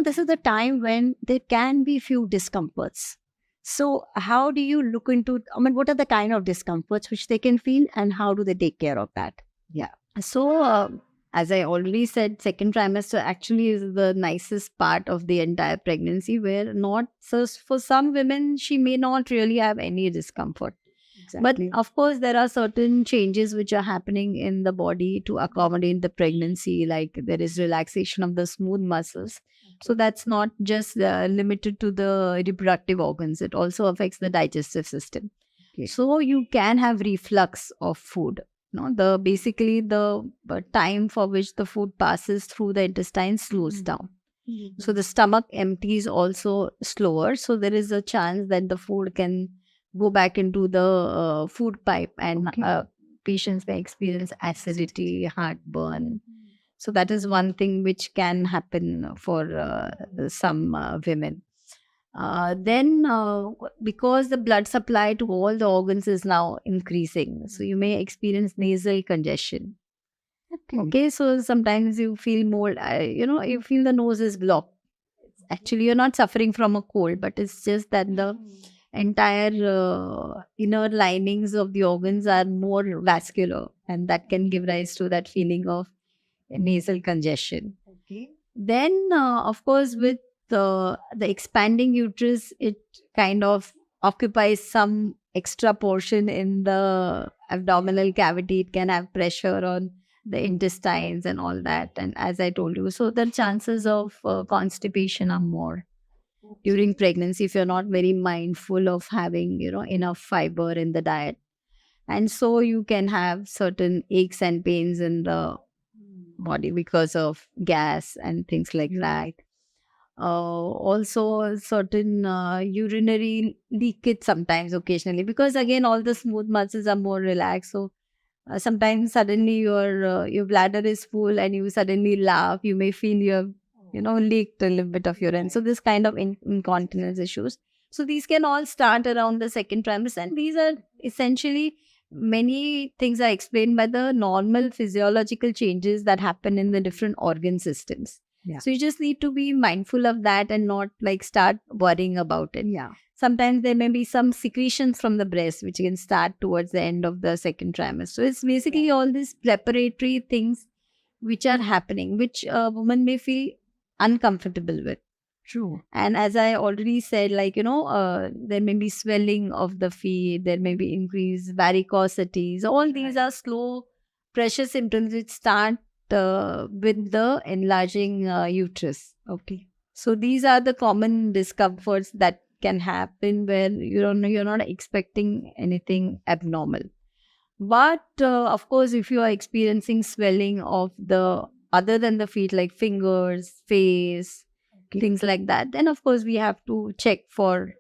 this is the time when there can be few discomforts. So how do you look into, what are the kind of discomforts which they can feel and how do they take care of that? Yeah. So, as I already said, second trimester actually is the nicest part of the entire pregnancy, where not so for some women, she may not really have any discomfort. Exactly. But of course, there are certain changes which are happening in the body to accommodate the pregnancy, like there is relaxation of the smooth muscles. So that's not just limited to the reproductive organs, it also affects the digestive system. Okay. So you can have reflux of food. No, the basically the time for which the food passes through the intestine slows down. So the stomach empties also slower. So there is a chance that the food can go back into the food pipe, and patients may experience acidity, heartburn. So that is one thing which can happen for some women. Then, because the blood supply to all the organs is now increasing, so you may experience nasal congestion. Okay, so sometimes you feel more, you feel the nose is blocked. Actually, you're not suffering from a cold, but it's just that the entire inner linings of the organs are more vascular, and that can give rise to that feeling of nasal congestion. Okay. Then, of course, with the expanding uterus, it kind of occupies some extra portion in the abdominal cavity. It can have pressure on the intestines and all that. And as I told you, so the chances of constipation are more during pregnancy if you're not very mindful of having, enough fiber in the diet. And so you can have certain aches and pains in the body because of gas and things like that. Also, certain urinary leakage sometimes, occasionally, because again, all the smooth muscles are more relaxed. So sometimes suddenly your bladder is full and you suddenly laugh. You may feel you have, leaked a little bit of urine. So this kind of incontinence issues. So these can all start around the second trimester, and these are essentially many things are explained by the normal physiological changes that happen in the different organ systems. Yeah. So you just need to be mindful of that and not like start worrying about it. Yeah. Sometimes there may be some secretions from the breast which can start towards the end of the second trimester. So it's basically all these preparatory things which are happening, which a woman may feel uncomfortable with. True. And as I already said, there may be swelling of the feet, there may be increased varicosities. All these are slow pressure symptoms which start with the enlarging uterus. Okay. So these are the common discomforts that can happen where you're not expecting anything abnormal. But of course, if you are experiencing swelling of the other than the feet, like fingers, face, things like that, then of course we have to check for